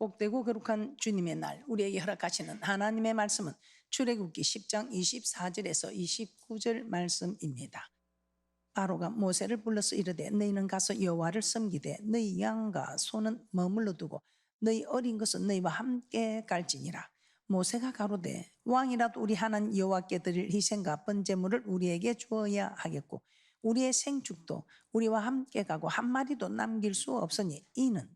복되고 거룩한 주님의 날 우리에게 허락하시는 하나님의 말씀은 출애굽기 10장 24절에서 29절 말씀입니다. 바로가 모세를 불러서 이르되 너희는 가서 여호와를 섬기되 너희 양과 소는 머물러 두고 너희 어린 것은 너희와 함께 갈지니라. 모세가 가로되 왕이라도 우리 하나님 여호와께 드릴 희생과 번제물을 우리에게 주어야 하겠고 우리의 생축도 우리와 함께 가고 한 마리도 남길 수 없으니 이는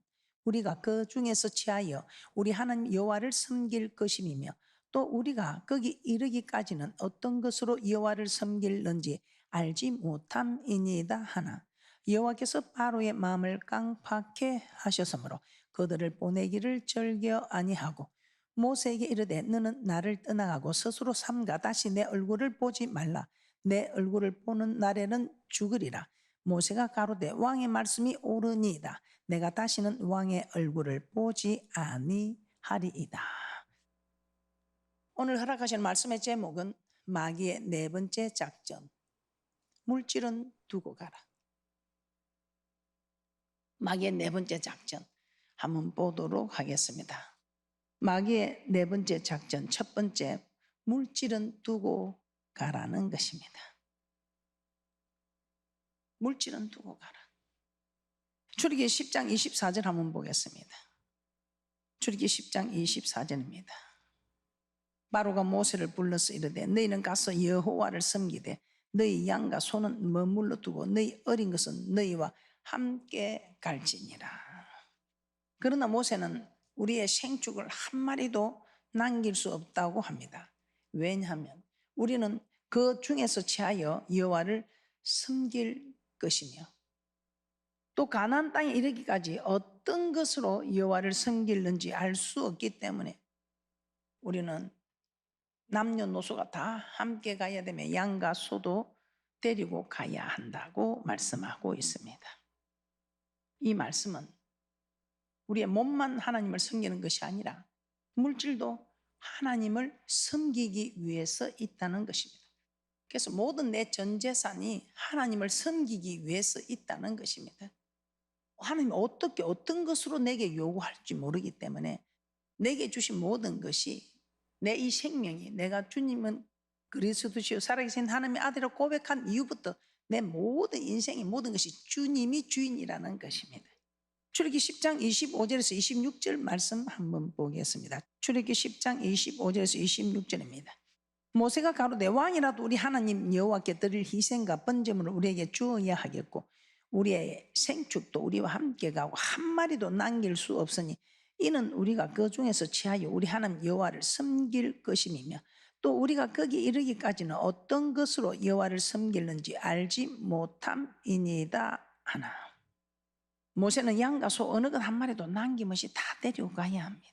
우리가 그 중에서 취하여 우리 하나님 여호와를 섬길 것임이며 또 우리가 거기 이르기까지는 어떤 것으로 여호와를 섬길는지 알지 못함이니이다 하나 여호와께서 바로의 마음을 깡파케 하셨으므로 그들을 보내기를 즐겨 아니하고 모세에게 이르되 너는 나를 떠나가고 스스로 삼가 다시 내 얼굴을 보지 말라. 내 얼굴을 보는 날에는 죽으리라. 모세가 가로되 왕의 말씀이 옳으니이다. 내가 다시는 왕의 얼굴을 보지 아니하리이다. 오늘 허락하신 말씀의 제목은 마귀의 네 번째 작전, 물질은 두고 가라. 마귀의 네 번째 작전 한번 보도록 하겠습니다. 마귀의 네 번째 작전, 첫 번째, 물질은 두고 가라는 것입니다. 물질은 두고 가라. 출애굽기 10장 24절 한번 보겠습니다. 출애굽기 10장 24절입니다. 바로가 모세를 불러서 이르되 너희는 가서 여호와를 섬기되 너희 양과 소는 머물러 두고 너희 어린 것은 너희와 함께 갈지니라. 그러나 모세는 우리의 생축을 한 마리도 남길 수 없다고 합니다. 왜냐하면 우리는 그 중에서 취하여 여호와를 섬길 것이며 또 가나안 땅에 이르기까지 어떤 것으로 여호와를 섬기는지 알 수 없기 때문에 우리는 남녀노소가 다 함께 가야 되며 양과 소도 데리고 가야 한다고 말씀하고 있습니다. 이 말씀은 우리의 몸만 하나님을 섬기는 것이 아니라 물질도 하나님을 섬기기 위해서 있다는 것입니다. 그래서 모든 내 전 재산이 하나님을 섬기기 위해서 있다는 것입니다. 하나님이 어떻게 어떤 것으로 내게 요구할지 모르기 때문에 내게 주신 모든 것이 내 이 생명이 내가 주님은 그리스도시요 살아계신 하나님의 아들이라고 고백한 이후부터 내 모든 인생의 모든 것이 주님이 주인이라는 것입니다. 출애굽기 10장 25절에서 26절 말씀 한번 보겠습니다. 출애굽기 10장 25절에서 26절입니다. 모세가 가로되 왕이라도 우리 하나님 여호와께 드릴 희생과 번제물을 우리에게 주어야 하겠고 우리의 생축도 우리와 함께 가고 한 마리도 남길 수 없으니 이는 우리가 그 중에서 취하여 우리 하나님 여호와를 섬길 것임이며 또 우리가 거기 이르기까지는 어떤 것으로 여호와를 섬길는지 알지 못함이니이다 하나. 모세는 양과 소 어느 것 한 마리도 남김없이 다 데리고 가야 합니다.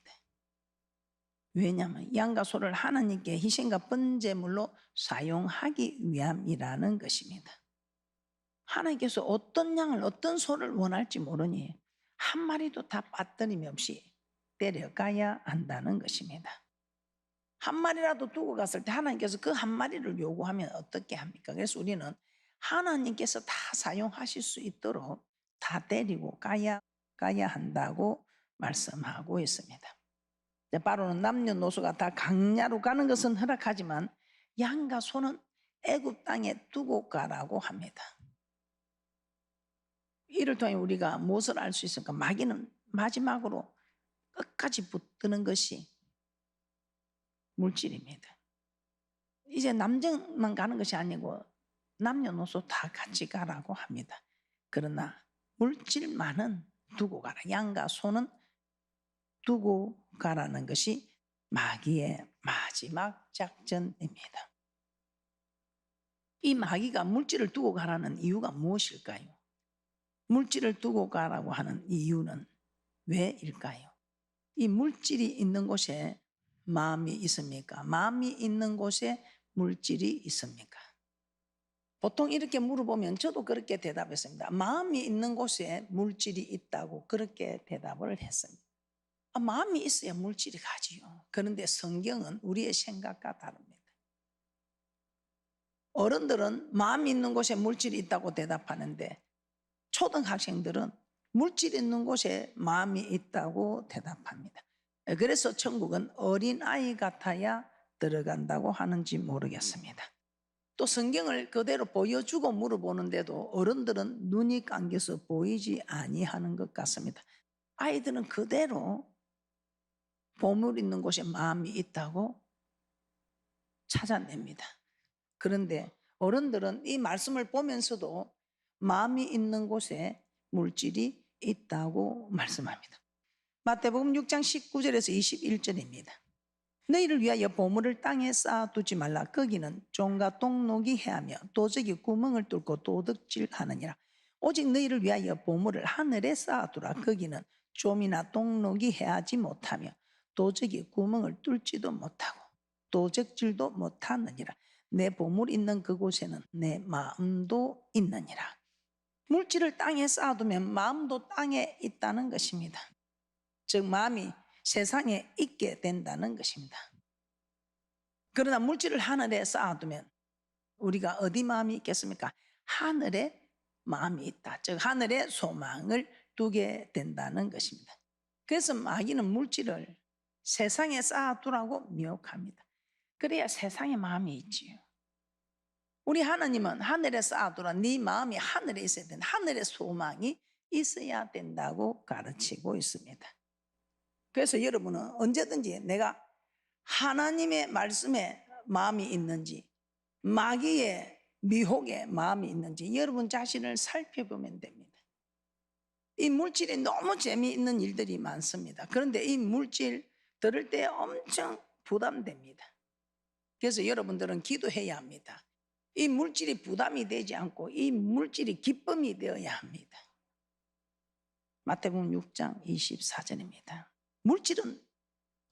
왜냐하면 양과 소를 하나님께 희생과 번제물로 사용하기 위함이라는 것입니다. 하나님께서 어떤 양을 어떤 소를 원할지 모르니 한 마리도 다 빠뜨림 없이 데려가야 한다는 것입니다. 한 마리라도 두고 갔을 때 하나님께서 그 한 마리를 요구하면 어떻게 합니까? 그래서 우리는 하나님께서 다 사용하실 수 있도록 다 데리고 가야 한다고 말씀하고 있습니다. 바로는 남녀노소가 다 강야로 가는 것은 허락하지만 양과 소는 애굽 땅에 두고 가라고 합니다. 이를 통해 우리가 무엇을 알 수 있을까? 마귀는 마지막으로 끝까지 붙드는 것이 물질입니다. 이제 남정만 가는 것이 아니고 남녀노소 다 같이 가라고 합니다. 그러나 물질만은 두고 가라. 양과 소는 두고 가라는 것이 마귀의 마지막 작전입니다. 이 마귀가 물질을 두고 가라는 이유가 무엇일까요? 물질을 두고 가라고 하는 이유는 왜일까요? 이 물질이 있는 곳에 마음이 있습니까? 마음이 있는 곳에 물질이 있습니까? 보통 이렇게 물어보면 저도 그렇게 대답했습니다. 마음이 있는 곳에 물질이 있다고 그렇게 대답을 했습니다. 마음이 있어야 물질이 가지요. 그런데 성경은 우리의 생각과 다릅니다. 어른들은 마음이 있는 곳에 물질이 있다고 대답하는데 초등학생들은 물질이 있는 곳에 마음이 있다고 대답합니다. 그래서 천국은 어린아이 같아야 들어간다고 하는지 모르겠습니다. 또 성경을 그대로 보여주고 물어보는데도 어른들은 눈이 감겨서 보이지 아니하는 것 같습니다. 아이들은 그대로 보물 있는 곳에 마음이 있다고 찾아냅니다. 그런데 어른들은 이 말씀을 보면서도 마음이 있는 곳에 물질이 있다고 말씀합니다. 마태복음 6장 19절에서 21절입니다. 너희를 위하여 보물을 땅에 쌓아두지 말라. 거기는 종과 똥녹이 해하며 도적이 구멍을 뚫고 도둑질하느니라. 오직 너희를 위하여 보물을 하늘에 쌓아두라. 거기는 좀이나 똥녹이 해하지 못하며 도적이 구멍을 뚫지도 못하고 도적질도 못하느니라. 내 보물 있는 그곳에는 내 마음도 있느니라. 물질을 땅에 쌓아두면 마음도 땅에 있다는 것입니다. 즉 마음이 세상에 있게 된다는 것입니다. 그러나 물질을 하늘에 쌓아두면 우리가 어디 마음이 있겠습니까? 하늘에 마음이 있다. 즉 하늘에 소망을 두게 된다는 것입니다. 그래서 마귀는 물질을 세상에 쌓아두라고 미혹합니다. 그래야 세상에 마음이 있지요. 우리 하나님은 하늘에 쌓아두라. 네 마음이 하늘에 있어야 된다. 하늘의 소망이 있어야 된다고 가르치고 있습니다. 그래서 여러분은 언제든지 내가 하나님의 말씀에 마음이 있는지 마귀의 미혹에 마음이 있는지 여러분 자신을 살펴보면 됩니다. 이 물질이 너무 재미있는 일들이 많습니다. 그런데 이 물질 들을 때 엄청 부담됩니다. 그래서 여러분들은 기도해야 합니다. 이 물질이 부담이 되지 않고 이 물질이 기쁨이 되어야 합니다. 마태복음 6장 24절입니다. 물질은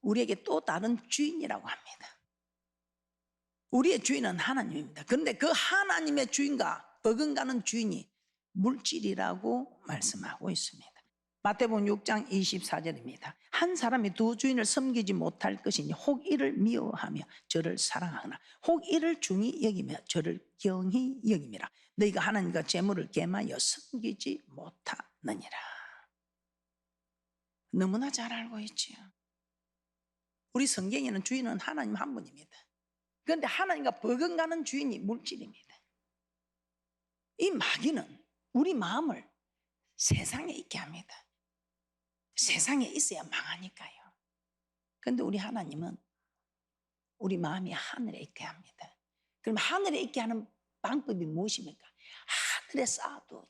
우리에게 또 다른 주인이라고 합니다. 우리의 주인은 하나님입니다. 그런데 그 하나님의 주인과 버금가는 주인이 물질이라고 말씀하고 있습니다. 마태복음 6장 24절입니다. 한 사람이 두 주인을 섬기지 못할 것이니 혹 이를 미워하며 저를 사랑하거나 혹 이를 중히 여기며 저를 경히 여김이라. 너희가 하나님과 재물을 겸하여 섬기지 못하느니라. 너무나 잘 알고 있지요. 우리 성경에는 주인은 하나님 한 분입니다. 그런데 하나님과 버금가는 주인이 물질입니다. 이 마귀는 우리 마음을 세상에 있게 합니다. 세상에 있어야 망하니까요. 그런데 우리 하나님은 우리 마음이 하늘에 있게 합니다. 그럼 하늘에 있게 하는 방법이 무엇입니까? 하늘에 쌓아둬야.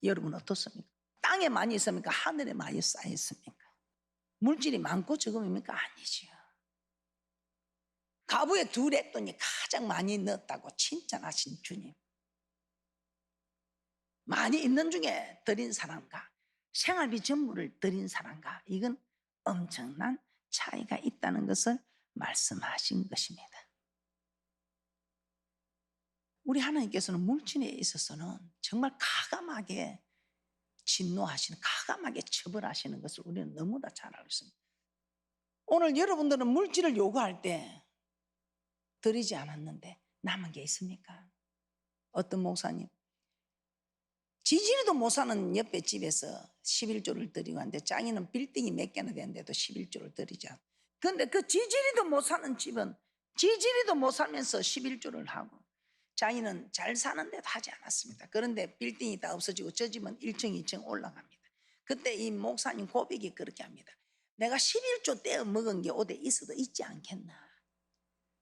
여러분 어떻습니까? 땅에 많이 있습니까? 하늘에 많이 쌓여 있습니까? 물질이 많고 적음입니까? 아니지요. 가부에 두 랩돈이 가장 많이 넣었다고 칭찬하신 주님. 많이 있는 중에 드린 사람과 생활비 전부를 드린 사람과 이건 엄청난 차이가 있다는 것을 말씀하신 것입니다. 우리 하나님께서는 물질에 있어서는 정말 가감하게 진노하시는, 가감하게 처벌하시는 것을 우리는 너무나 잘 알고 있습니다. 오늘 여러분들은 물질을 요구할 때 드리지 않았는데 남은 게 있습니까? 어떤 목사님 지지리도 못 사는 옆에 집에서 11조를 드리고 하는데 자기는 빌딩이 몇 개나 되는데도 11조를 드리지 않아. 그런데 그 지지리도 못 사는 집은 지지리도 못 살면서 11조를 하고 자기는 잘 사는데도 하지 않았습니다. 그런데 빌딩이 다 없어지고 저 집은 1층 2층 올라갑니다. 그때 이 목사님 고백이 그렇게 합니다. 내가 11조 떼어 먹은 게 어디 있어도 있지 않겠나.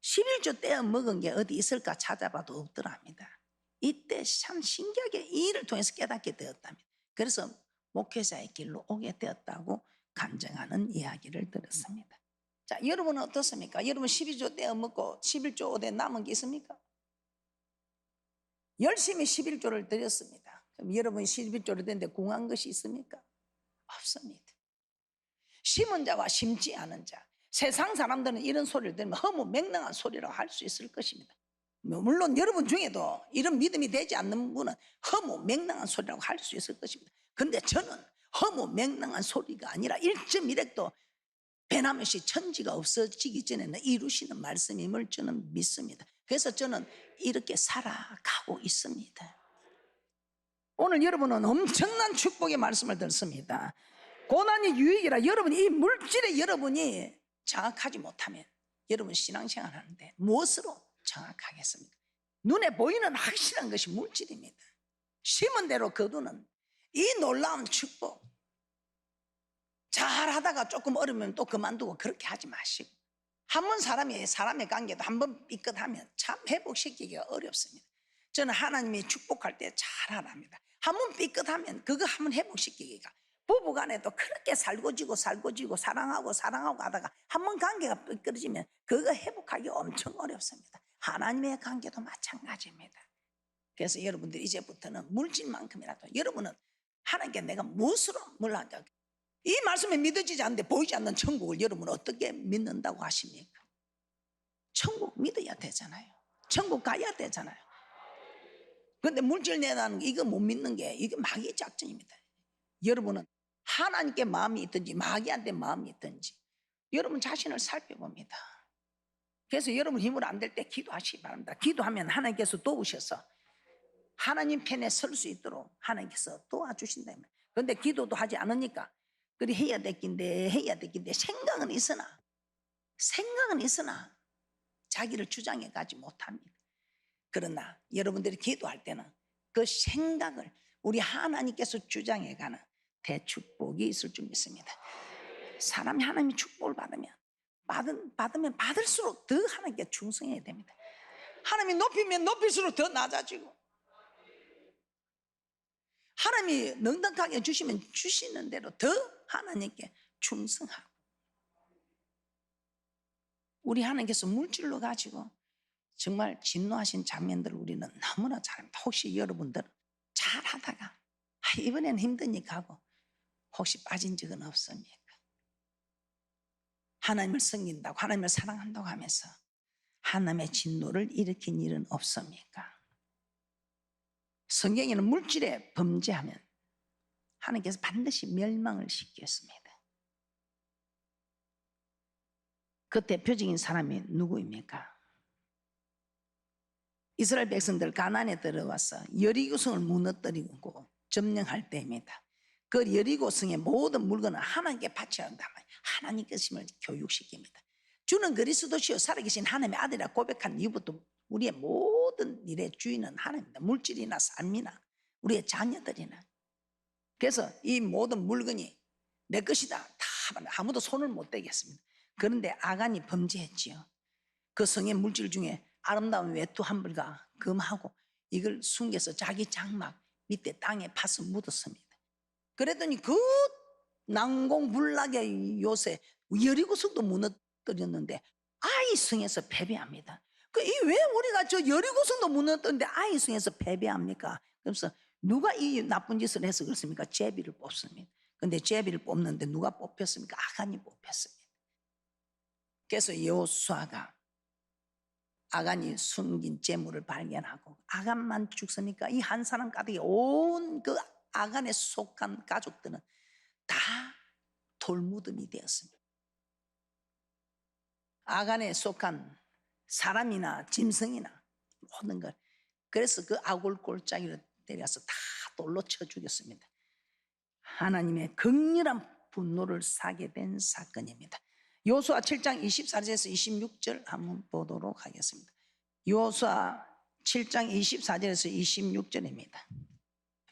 11조 떼어 먹은 게 어디 있을까 찾아봐도 없더라 합니다. 이때 참 신기하게 이 일을 통해서 깨닫게 되었답니다. 그래서 목회자의 길로 오게 되었다고 간증하는 이야기를 들었습니다. 자, 여러분은 어떻습니까? 여러분 12조 떼어 먹고 11조 어디 남은 게 있습니까? 열심히 11조를 드렸습니다. 그럼 여러분이 11조를 드렸는데 궁한 것이 있습니까? 없습니다. 심은 자와 심지 않은 자, 세상 사람들은 이런 소리를 들으면 허무 맹랑한 소리라고 할 수 있을 것입니다. 물론 여러분 중에도 이런 믿음이 되지 않는 분은 허무 맹랑한 소리라고 할 수 있을 것입니다. 그런데 저는 허무 맹랑한 소리가 아니라 1.1핵도 베나무시 천지가 없어지기 전에는 이루시는 말씀임을 저는 믿습니다. 그래서 저는 이렇게 살아가고 있습니다. 오늘 여러분은 엄청난 축복의 말씀을 듣습니다. 고난이 유익이라. 여러분이 이 물질에 여러분이 정확하지 못하면 여러분 신앙생활 하는데 무엇으로 정확하겠습니까? 눈에 보이는 확실한 것이 물질입니다. 심은 대로 거두는 이 놀라운 축복. 잘하다가 조금 어려우면 또 그만두고 그렇게 하지 마시고, 한 번 사람의 관계도 한 번 삐끗하면 참 회복시키기가 어렵습니다. 저는 하나님이 축복할 때 잘하랍니다. 한 번 삐끗하면 그거 한 번 회복시키기가, 부부간에도 그렇게 살고 지고 사랑하고 하다가 한 번 관계가 삐끗해지면 그거 회복하기 엄청 어렵습니다. 하나님의 관계도 마찬가지입니다. 그래서 여러분들 이제부터는 물질만큼이라도 여러분은 하나님께 내가 무엇으로 뭘 하자, 이 말씀이 믿어지지 않는데 보이지 않는 천국을 여러분은 어떻게 믿는다고 하십니까? 천국 믿어야 되잖아요. 천국 가야 되잖아요. 그런데 물질 내다는 게 이거 못 믿는 게 이게 마귀의 작전입니다. 여러분은 하나님께 마음이 있든지 마귀한테 마음이 있든지 여러분 자신을 살펴봅니다. 그래서 여러분 힘으로 안 될 때 기도하시기 바랍니다. 기도하면 하나님께서 도우셔서 하나님 편에 설 수 있도록 하나님께서 도와주신다. 그런데 기도도 하지 않으니까 그리 해야 됐긴데 생각은 있으나 자기를 주장해 가지 못합니다. 그러나 여러분들이 기도할 때는 그 생각을 우리 하나님께서 주장해 가는 대축복이 있을 줄 믿습니다. 사람이 하나님의 축복을 받으면 받을수록 더 하나님께 충성해야 됩니다. 하나님이 높이면 높일수록 더 낮아지고, 하나님이 넉넉하게 주시면 주시는 대로 더 하나님께 충성하고, 우리 하나님께서 물질로 가지고 정말 진노하신 장면들을 우리는 너무나 잘 압니다. 혹시 여러분들 잘하다가 이번엔 힘드니까 하고 혹시 빠진 적은 없습니까? 하나님을 섬긴다고, 하나님을 사랑한다고 하면서 하나님의 진노를 일으킨 일은 없습니까? 성경에는 물질에 범죄하면 하나님께서 반드시 멸망을 시켰습니다. 그 대표적인 사람이 누구입니까? 이스라엘 백성들 가나안에 들어와서 여리고성을 무너뜨리고 점령할 때입니다. 그 여리고성의 모든 물건을 하나님께 바쳐야 한다면 하나님 것임을 교육시킵니다. 주는 그리스도시요 살아계신 하나님의 아들이라 고백한 이후부터 우리의 모든 일의 주인은 하나님입니다. 물질이나 삶이나 우리의 자녀들이나. 그래서 이 모든 물건이 내 것이다 다 아무도 손을 못 대겠습니다. 그런데 아간이 범죄했지요. 그 성의 물질 중에 아름다운 외투 한 벌과 금하고 이걸 숨겨서 자기 장막 밑에 땅에 파서 묻었습니다. 그랬더니 그 난공불락의 요새 여리고성도 무너뜨렸는데 아이 성에서 패배합니다. 왜 우리가 저 여리고성도 무너뜨렸는데 아이 성에서 패배합니까? 그래서 누가 이 나쁜 짓을 해서 그렇습니까? 제비를 뽑습니다. 그런데 제비를 뽑는데 누가 뽑혔습니까? 아간이 뽑혔습니다. 그래서 여호수아가 아간이 숨긴 재물을 발견하고, 아간만 죽습니까? 이 한 사람 가득히 온 그 아간에 속한 가족들은 다 돌무덤이 되었습니다. 아간에 속한 사람이나 짐승이나 모든 걸, 그래서 그 아골 골짜기로 데려가서 다 돌로 쳐 죽였습니다. 하나님의 극렬한 분노를 사게 된 사건입니다. 여호수아 7장 24절에서 26절 한번 보도록 하겠습니다. 여호수아 7장 24절에서 26절입니다.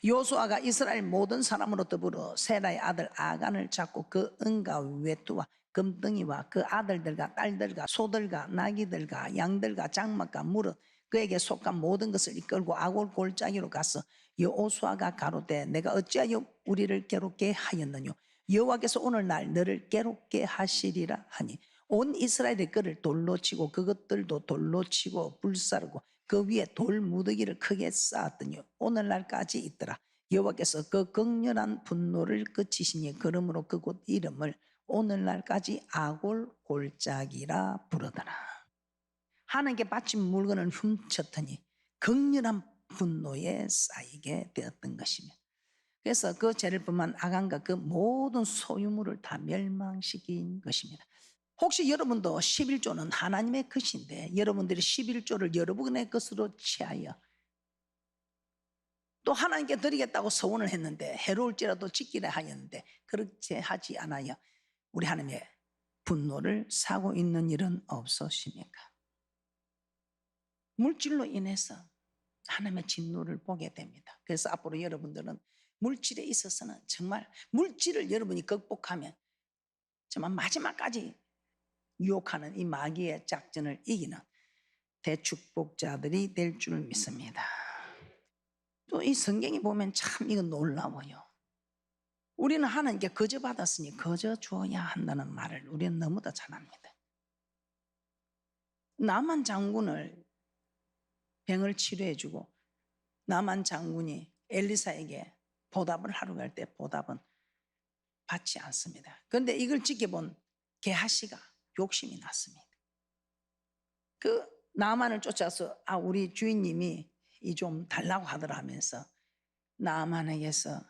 여호수아가 이스라엘 모든 사람으로 더불어 세라의 아들 아간을 잡고 그 은과 외투와 금덩이와 그 아들들과 딸들과 소들과 나귀들과 양들과 장막과 무릇 그에게 속한 모든 것을 이끌고 아골 골짜기로 가서 여호수아가 가로되 내가 어찌하여 우리를 괴롭게 하였느뇨? 여호와께서 오늘날 너를 괴롭게 하시리라 하니 온 이스라엘의 그를 돌로 치고 그것들도 돌로 치고 불사르고 그 위에 돌 무더기를 크게 쌓았더니 오늘날까지 있더라. 여호와께서 그 극렬한 분노를 그치시니 그러므로 그곳 이름을 오늘날까지 아골 골짜기라 부르더라. 하나님께 바친 물건을 훔쳤더니 극렬한 분노에 쌓이게 되었던 것이며, 그래서 그 죄를 범한 아간과 그 모든 소유물을 다 멸망시킨 것입니다. 혹시 여러분도 11조는 하나님의 것인데 여러분들이 11조를 여러분의 것으로 취하여 또 하나님께 드리겠다고 서원을 했는데 해로울지라도 지키라 하였는데 그렇게 하지 않아요. 우리 하나님의 분노를 사고 있는 일은 없으십니까? 물질로 인해서 하나님의 진노를 보게 됩니다. 그래서 앞으로 여러분들은 물질에 있어서는 정말 물질을 여러분이 극복하면 정말 마지막까지 유혹하는 이 마귀의 작전을 이기는 대축복자들이 될 줄 믿습니다. 또 이 성경에 보면 참 이건 놀라워요. 우리는 하나님께 거저 받았으니 거저 주어야 한다는 말을 우리는 너무도 잘 압니다. 나만 장군을 병을 치료해주고 나만 장군이 엘리사에게 보답을 하러 갈 때 보답은 받지 않습니다. 그런데 이걸 지켜본 게하시가 욕심이 났습니다. 그 나만을 쫓아서 우리 주인님이 이 좀 달라고 하더라 하면서 나만에게서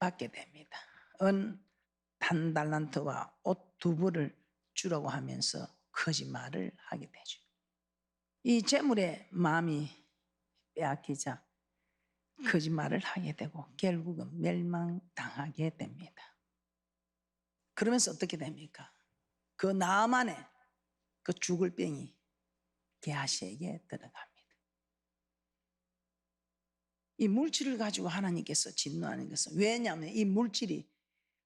받게 됩니다. 은 한 달란트와 옷 2벌을 주라고 하면서 거짓말을 하게 되죠. 이 재물의 마음이 빼앗기자 거짓말을 하게 되고 결국은 멸망당하게 됩니다. 그러면서 어떻게 됩니까? 그 나만의 그 죽을 병이 게하시에게 들어갑니다. 이 물질을 가지고 하나님께서 진노하는 것은, 왜냐하면 이 물질이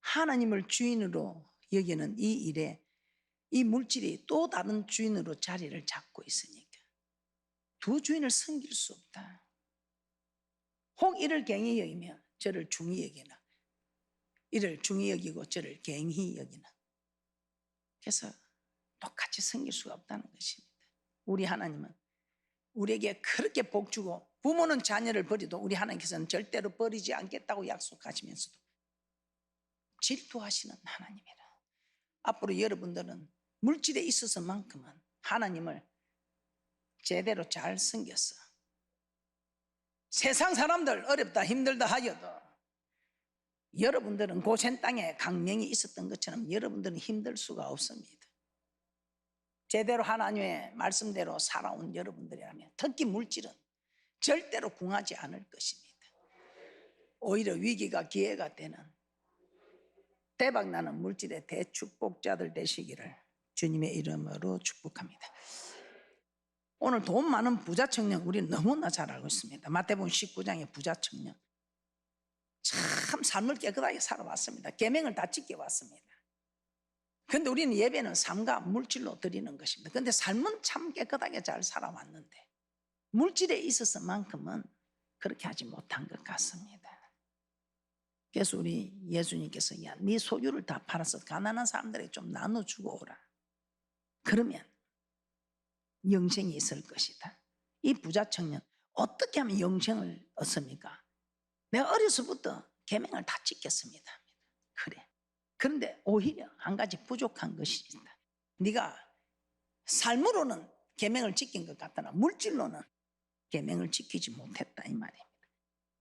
하나님을 주인으로 여기는 이 일에 이 물질이 또 다른 주인으로 자리를 잡고 있으니까 두 주인을 섬길 수 없다. 혹 이를 갱히 여기며 저를 중히 여기나, 이를 중히 여기고 저를 갱히 여기나. 그래서 똑같이 섬길 수가 없다는 것입니다. 우리 하나님은 우리에게 그렇게 복 주고 부모는 자녀를 버려도 우리 하나님께서는 절대로 버리지 않겠다고 약속하시면서도 질투하시는 하나님이라. 앞으로 여러분들은 물질에 있어서만큼은 하나님을 제대로 잘 섬겨서 세상 사람들 어렵다 힘들다 하여도 여러분들은 고센 땅에 강명이 있었던 것처럼 여러분들은 힘들 수가 없습니다. 제대로 하나님의 말씀대로 살아온 여러분들이라면 특히 물질은 절대로 궁하지 않을 것입니다. 오히려 위기가 기회가 되는 대박나는 물질의 대축복자들 되시기를 주님의 이름으로 축복합니다. 오늘 돈 많은 부자 청년 우리는 너무나 잘 알고 있습니다. 마태복음 19장의 부자 청년 참 삶을 깨끗하게 살아왔습니다. 계명을 다 지켜왔습니다. 그런데 우리는 예배는 삶과 물질로 드리는 것입니다. 그런데 삶은 참 깨끗하게 잘 살아왔는데 물질에 있어서만큼은 그렇게 하지 못한 것 같습니다. 그래서 우리 예수님께서 야, 네 소유를 다 팔아서 가난한 사람들에게 좀 나눠주고 오라. 그러면 영생이 있을 것이다. 이 부자 청년 어떻게 하면 영생을 얻습니까? 내가 어려서부터 계명을 다 지켰습니다. 그래. 그런데 오히려 한 가지 부족한 것이 있다. 네가 삶으로는 계명을 지킨 것 같으나 물질로는 계명을 지키지 못했다 이 말입니다.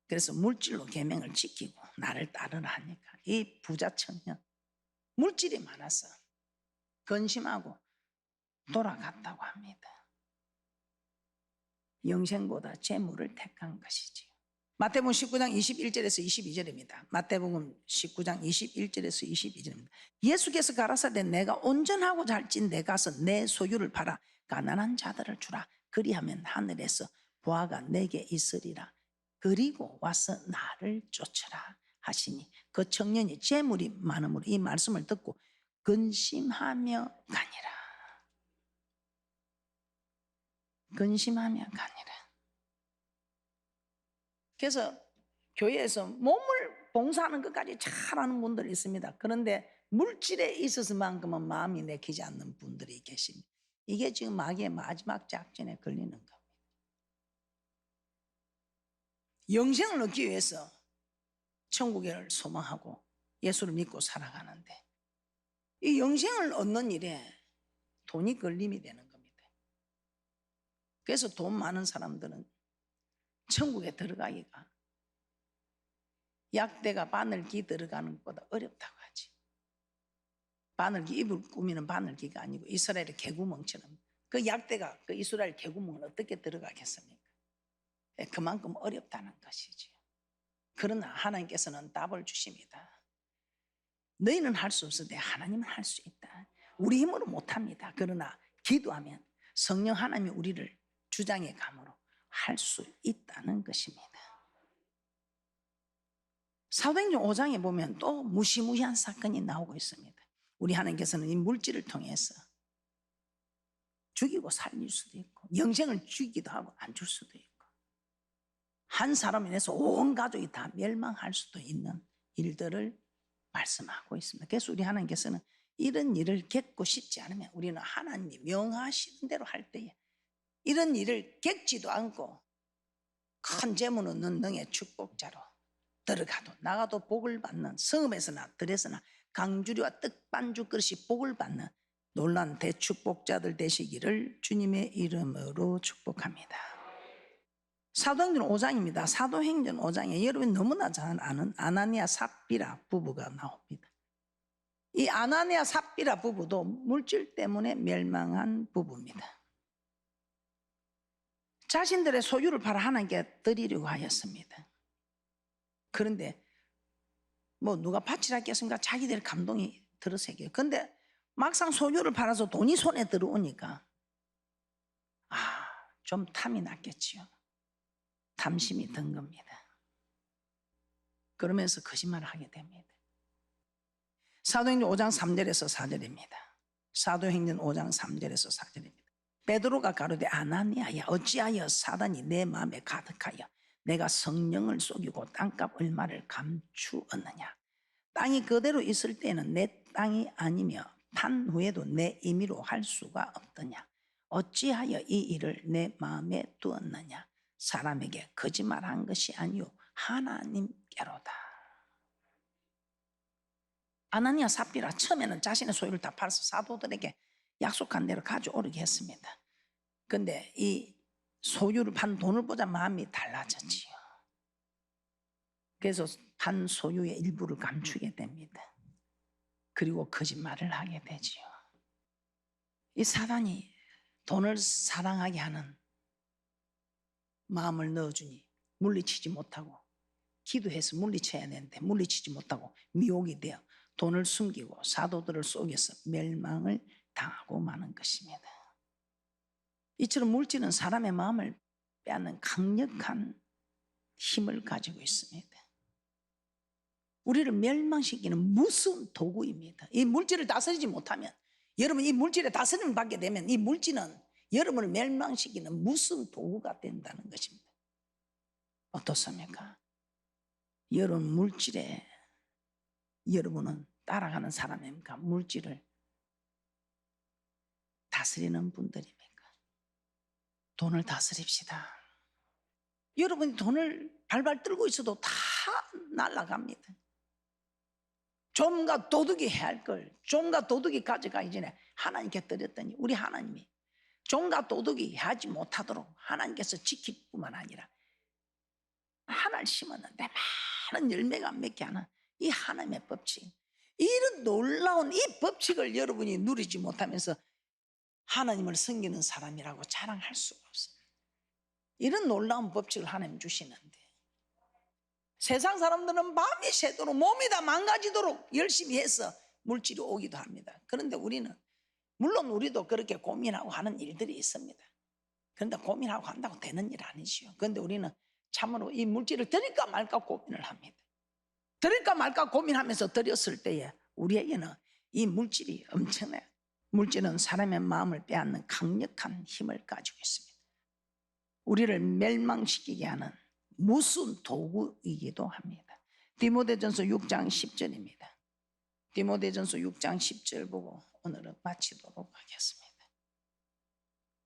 그래서 물질로 계명을 지키고 나를 따르라 하니까 이 부자 청년 물질이 많아서 근심하고 돌아갔다고 합니다. 영생보다 재물을 택한 것이지요. 마태복음 19장 21절에서 22절입니다. 마태복음 19장 21절에서 22절입니다. 예수께서 가라사대 내가 온전하고 잘찐 데 가서 내 소유를 팔아 가난한 자들을 주라. 그리하면 하늘에서 보화가 내게 있으리라. 그리고 와서 나를 쫓으라 하시니 그 청년이 재물이 많음으로 이 말씀을 듣고 근심하며 가니라. 근심하며 가니라. 그래서 교회에서 몸을 봉사하는 것까지 잘하는 분들이 있습니다. 그런데 물질에 있어서만큼은 마음이 내키지 않는 분들이 계십니다. 이게 지금 마귀의 마지막 작전에 걸리는 겁니다. 영생을 얻기 위해서 천국을 소망하고 예수를 믿고 살아가는데 이 영생을 얻는 일에 돈이 걸림이 되는 겁니다. 그래서 돈 많은 사람들은 천국에 들어가기가 약대가 바늘기 들어가는 것보다 어렵다고 하지. 바늘기 입을 꾸미는 바늘기가 아니고 이스라엘의 개구멍처럼 그 약대가 그 이스라엘 개구멍을 어떻게 들어가겠습니까? 그만큼 어렵다는 것이죠. 그러나 하나님께서는 답을 주십니다. 너희는 할 수 없으되 하나님은 할 수 있다. 우리 힘으로 못합니다. 그러나 기도하면 성령 하나님이 우리를 주장의 감으로 할 수 있다는 것입니다. 사도행전 5장에 보면 또 무시무시한 사건이 나오고 있습니다. 우리 하나님께서는 이 물질을 통해서 죽이고 살릴 수도 있고 영생을 주기도 하고 안 줄 수도 있고 한 사람에 인해서 온 가족이 다 멸망할 수도 있는 일들을 말씀하고 있습니다. 그래서 우리 하나님께서는 이런 일을 겪고 싶지 않으면 우리는 하나님이 명하시는 대로 할 때에 이런 일을 겪지도 않고 큰 재물 없는 능의 축복자로 들어가도 나가도 복을 받는 성읍에서나 들에서나 강주리와 떡반죽 그릇이 복을 받는 놀란 대축복자들 되시기를 주님의 이름으로 축복합니다. 사도행전 5장입니다. 사도행전 5장에 여러분이 너무나 잘 아는 아나니아 삽비라 부부가 나옵니다. 이 아나니아 삽비라 부부도 물질 때문에 멸망한 부부입니다. 자신들의 소유를 팔아 하나님께 드리려고 하였습니다. 그런데 뭐 누가 바치라 했겠습니까? 자기들 감동이 들어서 얘기해요. 그런데 막상 소유를 팔아서 돈이 손에 들어오니까 좀 탐이 났겠지요. 탐심이 든 겁니다. 그러면서 거짓말을 하게 됩니다. 사도행전 5장 3절에서 4절입니다. 사도행전 5장 3절에서 4절입니다. 베드로가 가로되 아나니아야 어찌하여 사단이 내 마음에 가득하여 내가 성령을 속이고 땅값 얼마를 감추었느냐. 땅이 그대로 있을 때는 내 땅이 아니며 탄 후에도 내 임의로 할 수가 없더냐. 어찌하여 이 일을 내 마음에 두었느냐. 사람에게 거짓말한 것이 아니요 하나님께로다. 아나니아 삽비라 처음에는 자신의 소유를 다 팔아서 사도들에게 약속한 대로 가져오려고 했습니다. 그런데 이 소유를 판 돈을 보자 마음이 달라졌지요. 그래서 판 소유의 일부를 감추게 됩니다. 그리고 거짓말을 하게 되지요. 이 사단이 돈을 사랑하게 하는 마음을 넣어주니 물리치지 못하고 기도해서 물리쳐야 되는데 물리치지 못하고 미혹이 되어 돈을 숨기고 사도들을 속여서 멸망을 당하고 마는 것입니다. 이처럼 물질은 사람의 마음을 빼앗는 강력한 힘을 가지고 있습니다. 우리를 멸망시키는 무서운 도구입니다. 이 물질을 다스리지 못하면 여러분 이 물질에 다스림을 받게 되면 이 물질은 여러분을 멸망시키는 무서운 도구가 된다는 것입니다. 어떻습니까? 여러분 물질에 여러분은 따라가는 사람입니까? 물질을 다스리는 분들입니까? 돈을 다스립시다. 여러분이 돈을 발발 들고 있어도 다 날아갑니다. 좀과 도둑이 해야 할 걸 좀과 도둑이 가져가기 전에 하나님께 드렸더니 우리 하나님이 종과 도둑이 하지 못하도록 하나님께서 지킬 뿐만 아니라 하나를 심었는데 많은 열매가 맺게 하는 이 하나님의 법칙, 이런 놀라운 이 법칙을 여러분이 누리지 못하면서 하나님을 섬기는 사람이라고 자랑할 수가 없어요. 이런 놀라운 법칙을 하나님 주시는데 세상 사람들은 밤이 새도록 몸이 다 망가지도록 열심히 해서 물질이 오기도 합니다. 그런데 우리는 물론 우리도 그렇게 고민하고 하는 일들이 있습니다. 그런데 고민하고 한다고 되는 일 아니지요. 그런데 우리는 참으로 이 물질을 드릴까 말까 고민을 합니다. 드릴까 말까 고민하면서 드렸을 때에 우리에게는 이 물질이 엄청나요. 물질은 사람의 마음을 빼앗는 강력한 힘을 가지고 있습니다. 우리를 멸망시키게 하는 무슨 도구이기도 합니다. 디모데전서 6장 10절입니다. 디모데전서 6장 10절 보고 오늘은 마치도록 하겠습니다.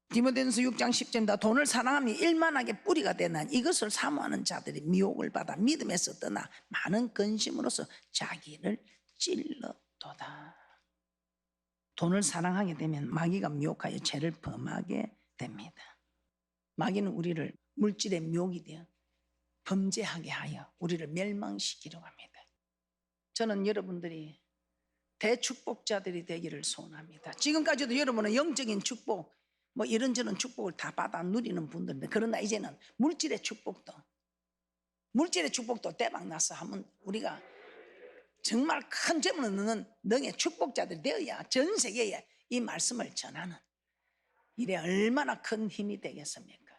디모데전서 6장 10절입니다. 돈을 사랑하며 일만하게 뿌리가 되는 이것을 사모하는 자들이 미혹을 받아 믿음에서 떠나 많은 근심으로서 자기를 찔러도다. 돈을 사랑하게 되면 마귀가 미혹하여 죄를 범하게 됩니다. 마귀는 우리를 물질의 미혹이 되어 범죄하게 하여 우리를 멸망시키려고 합니다. 저는 여러분들이 대축복자들이 되기를 소원합니다. 지금까지도 여러분은 영적인 축복 뭐 이런저런 축복을 다 받아 누리는 분들인데, 그러나 이제는 물질의 축복도 대박 나서 하면 우리가 정말 큰 점을 얻는 능의 축복자들이 되어야 전 세계에 이 말씀을 전하는 일에 얼마나 큰 힘이 되겠습니까?